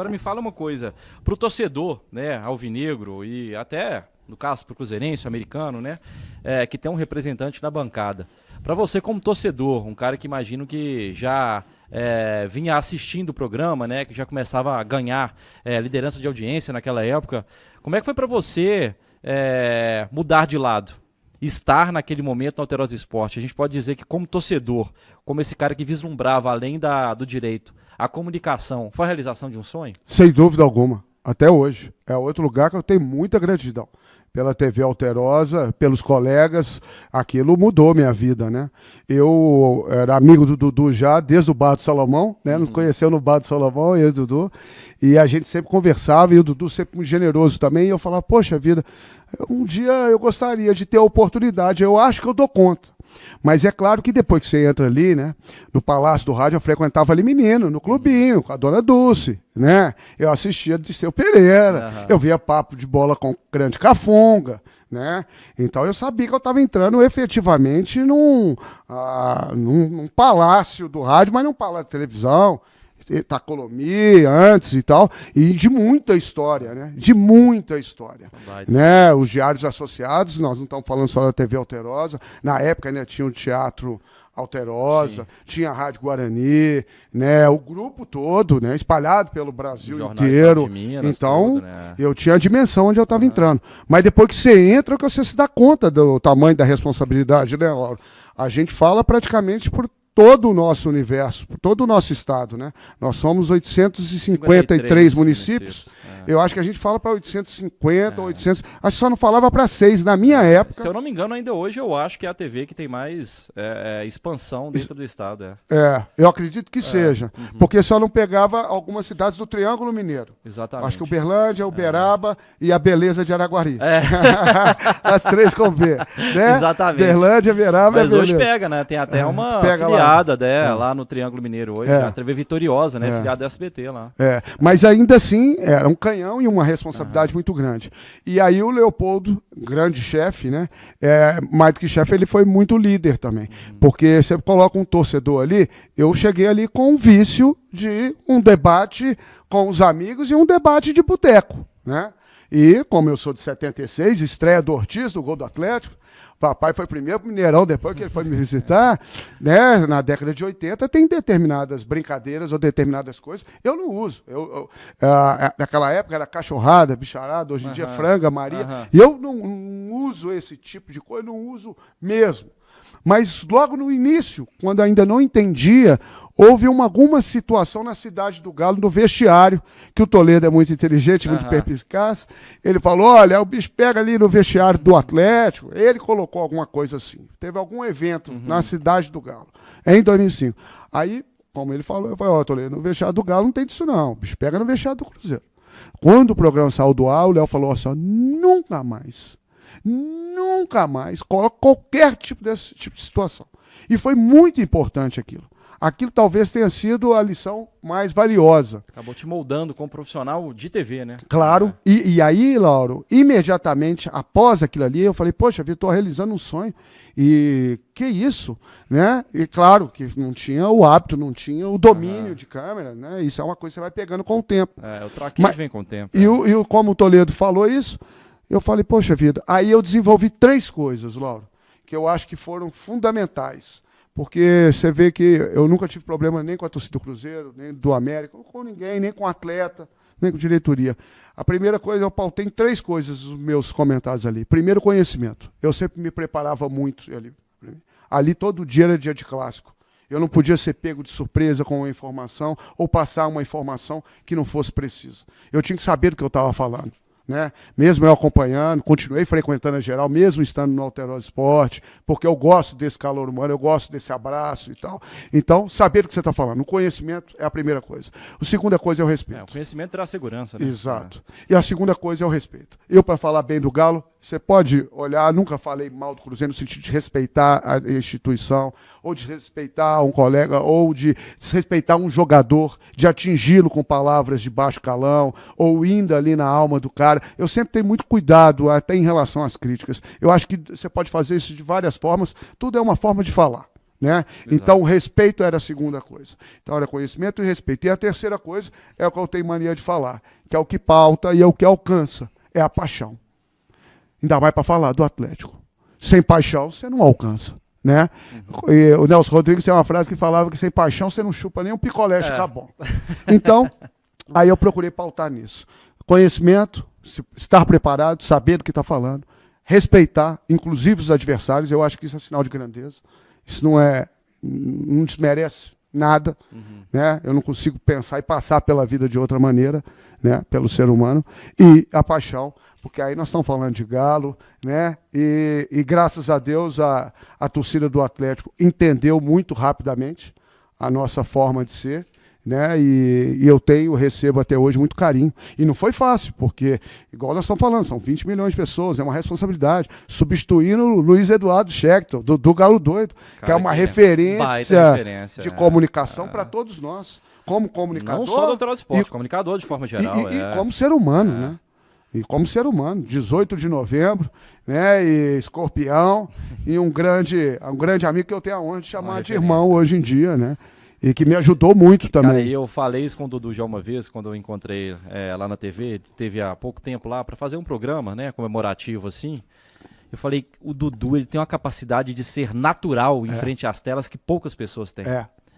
Agora me fala uma coisa, para o torcedor, né, alvinegro e até, no caso, para o cruzeirense, americano, né, que tem um representante na bancada. Para você como torcedor, um cara que imagino que já vinha assistindo o programa, né, que já começava a ganhar liderança de audiência naquela época, como é que foi para você mudar de lado? Estar naquele momento no Alterosa Esporte? A gente pode dizer que como torcedor, como esse cara que vislumbrava além do direito, a comunicação, foi a realização de um sonho? Sem dúvida alguma, até hoje. É outro lugar que eu tenho muita gratidão. Pela TV Alterosa, pelos colegas, aquilo mudou minha vida, né? Eu era amigo do Dudu já, desde o Bar do Salomão, né? Nos conheceu no Bar do Salomão, eu e o Dudu, e a gente sempre conversava, e o Dudu sempre muito generoso também, e eu falava, poxa vida, um dia eu gostaria de ter a oportunidade, eu acho que eu dou conta. Mas é claro que depois que você entra ali, né, no Palácio do Rádio, eu frequentava ali menino, no clubinho, com a Dona Dulce, né? Eu assistia Dirceu Pereira, eu via papo de bola com o Grande Cafunga, né? Então eu sabia que eu estava entrando efetivamente num palácio do rádio, mas num palácio de televisão, Itacolomi antes e tal, e de muita história, né? De muita história. Né? Os diários associados, nós não estamos falando só da TV Alterosa, na época ainda tinha o Teatro Alterosa, sim, tinha a Rádio Guarani, né? O grupo todo, né? Espalhado pelo Brasil inteiro. Minas, então, todo, né? Eu tinha a dimensão onde eu estava entrando. Mas depois que você entra, que você se dá conta do tamanho da responsabilidade, né, Lauro? A gente fala praticamente por todo o nosso universo, por todo o nosso estado, né? Nós somos 853 municípios. Eu acho que a gente fala para 850, 800... Acho que só não falava para 6 na minha época. Se eu não me engano, ainda hoje eu acho que é a TV que tem mais expansão dentro do estado. Eu acredito que seja. Porque só não pegava algumas cidades do Triângulo Mineiro. Exatamente. Acho que Uberlândia, Uberaba e a Beleza de Araguari. As três com B. Né? Exatamente. Uberlândia, Uberaba e Mas hoje pega, né? Tem até uma filiada lá no Triângulo Mineiro hoje. A TV Vitoriosa, né? Filiada do SBT lá. Mas ainda assim, era um canhão e uma responsabilidade muito grande. E aí o Leopoldo, grande chefe, né? Mais do que chefe, ele foi muito líder também. Porque você coloca um torcedor ali, eu cheguei ali com um vício de um debate com os amigos e um debate de boteco, né? E como eu sou de 76, estreia do Ortiz, do gol do Atlético, papai foi primeiro pro Mineirão, depois que ele foi me visitar, né, na década de 80, tem determinadas brincadeiras ou determinadas coisas, eu não uso. Naquela época era cachorrada, bicharada, hoje em dia franga, Maria. E eu não uso esse tipo de coisa, não uso mesmo. Mas logo no início, quando ainda não entendia, houve alguma situação na Cidade do Galo, no vestiário, que o Toledo é muito inteligente, muito perspicaz. Ele falou, olha, o bicho pega ali no vestiário do Atlético. Ele colocou alguma coisa assim. Teve algum evento na Cidade do Galo, em 2005. Aí, como ele falou, eu falei, ó, Toledo, no vestiário do Galo não tem disso não. O bicho pega no vestiário do Cruzeiro. Quando o programa saiu do ar, o Léo falou assim, nunca mais coloca qualquer tipo desse tipo de situação. E foi muito importante aquilo. Aquilo talvez tenha sido a lição mais valiosa. Acabou te moldando como profissional de TV, né? Claro. E aí, Lauro, imediatamente após aquilo ali, eu falei, poxa, eu estou realizando um sonho. E que isso? Né? E claro que não tinha o hábito, não tinha o domínio de câmera, né? Isso é uma coisa que você vai pegando com o tempo. O traquejo vem com o tempo. E como o Toledo falou isso, eu falei, poxa vida, aí eu desenvolvi 3 coisas, Lauro, que eu acho que foram fundamentais. Porque você vê que eu nunca tive problema nem com a torcida do Cruzeiro, nem do América, com ninguém, nem com atleta, nem com diretoria. A primeira coisa, eu pautei em 3 coisas os meus comentários ali. Primeiro, conhecimento. Eu sempre me preparava muito ali. Ali todo dia era dia de clássico. Eu não podia ser pego de surpresa com uma informação ou passar uma informação que não fosse precisa. Eu tinha que saber do que eu estava falando. Né? Mesmo eu acompanhando, continuei frequentando a geral, mesmo estando no Alterosa Esporte, porque eu gosto desse calor humano, eu gosto desse abraço e tal. Então, saber o que você está falando. O conhecimento é a primeira coisa. A segunda coisa é o respeito. O conhecimento traz segurança, né? Exato. E a segunda coisa é o respeito. Eu, para falar bem do Galo, você pode olhar, nunca falei mal do Cruzeiro no sentido de respeitar a instituição, ou de respeitar um colega, ou de desrespeitar um jogador, de atingi-lo com palavras de baixo calão, ou indo ali na alma do cara. Eu sempre tenho muito cuidado até em relação às críticas. Eu acho que você pode fazer isso de várias formas, tudo é uma forma de falar. né? Então, o respeito era a segunda coisa. Então, era conhecimento e respeito. E a terceira coisa é o que eu tenho mania de falar, que é o que pauta e é o que alcança, é a paixão. Ainda mais para falar do Atlético. Sem paixão, você não alcança, né? E o Nelson Rodrigues tem uma frase que falava que sem paixão você não chupa nem um picolé, fica bom. Então, aí eu procurei pautar nisso. Conhecimento, estar preparado, saber do que está falando, respeitar, inclusive os adversários, eu acho que isso é sinal de grandeza. Isso não desmerece nada, né? Eu não consigo pensar e passar pela vida de outra maneira, né? Pelo ser humano. E a paixão, porque aí nós estamos falando de Galo, né? E graças a Deus a torcida do Atlético entendeu muito rapidamente a nossa forma de ser, né? E eu recebo até hoje muito carinho. E não foi fácil, porque, igual nós estamos falando, são 20 milhões de pessoas, é uma responsabilidade. Substituindo o Luiz Eduardo Scheckter, do Galo Doido, cara, que é uma referência de comunicação para todos nós. Como comunicador. Não só doutor do esporte, comunicador de forma geral. E como ser humano, né? E como ser humano, 18 de novembro, né? E Escorpião, e um grande amigo que eu tenho a honra de chamar de irmão hoje em dia, né? E que me ajudou muito também. Cara, eu falei isso com o Dudu já uma vez, quando eu encontrei lá na TV, teve há pouco tempo lá, para fazer um programa, né, comemorativo assim. Eu falei, o Dudu, ele tem uma capacidade de ser natural em frente às telas que poucas pessoas têm.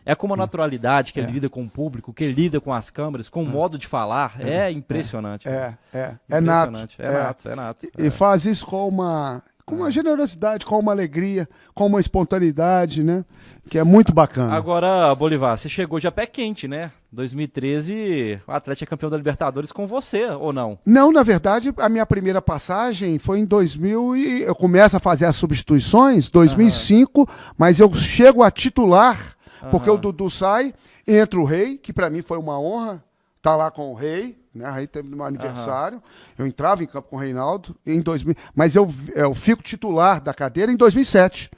É como a naturalidade que ele lida com o público, que ele lida com as câmeras, com o modo de falar. É impressionante. É nato. E faz isso com uma generosidade, com uma alegria, com uma espontaneidade, né? Que é muito bacana. Agora, Bolivar, você chegou já pé quente, né? 2013, o Atlético é campeão da Libertadores com você, ou não? Não, na verdade, a minha primeira passagem foi em 2000 e eu começo a fazer as substituições, 2005, mas eu chego a titular, porque o Dudu sai, entra o Rei, que para mim foi uma honra estar lá com o Rei, né? Aí teve no meu aniversário, eu entrava em campo com o Reinaldo em 2000, mas eu fico titular da cadeira em 2007.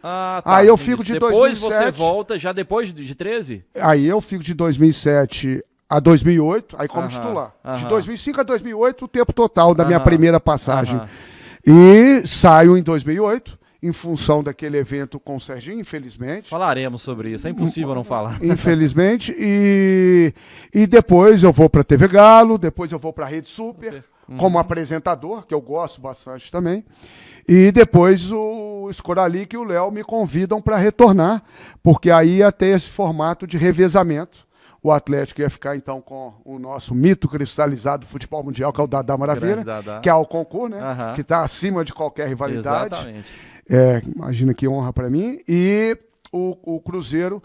Aí eu fico de depois 2007. Depois você volta, já depois de 13? Aí eu fico de 2007 a 2008, aí como titular. De 2005 a 2008, o tempo total da minha primeira passagem. E saio em 2008. Em função daquele evento com o Serginho, infelizmente. Falaremos sobre isso, é impossível não falar. Infelizmente, e depois eu vou para a TV Galo, depois eu vou para a Rede Super, como apresentador, que eu gosto bastante também. E depois o Scoralic e o Léo me convidam para retornar, porque aí ia ter esse formato de revezamento. O Atlético ia ficar, então, com o nosso mito cristalizado do futebol mundial, que é o Dadá Maravilha, que é o concurso, né? Que está acima de qualquer rivalidade. Exatamente. Imagina que honra para mim. E o Cruzeiro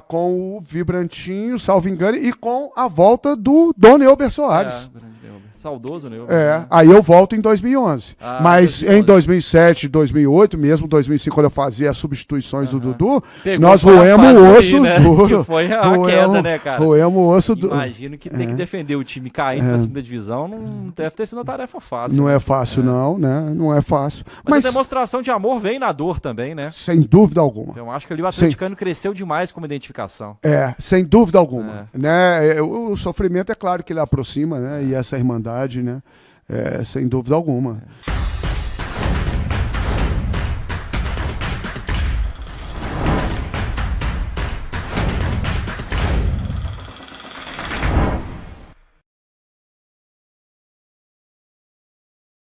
com o Vibrantinho, salvo engano, e com a volta do Dom Neuber Soares. Saudoso, né? Aí eu volto em 2011. Mas 2011. Em 2007, 2008, mesmo 2005, quando eu fazia as substituições do Dudu, nós roemos o osso duro. Que foi a queda, né, cara? Roemos o osso duro. Imagino que tem que defender o time caindo na segunda divisão, não deve ter sido uma tarefa fácil. Não é fácil, não, né? Não é fácil. Mas a demonstração de amor vem na dor também, né? Sem dúvida alguma. Eu acho que ali o atleticano cresceu demais como identificação. Sem dúvida alguma. Né? O sofrimento é claro que ele aproxima, né? E essa irmandade, né? Sem dúvida alguma.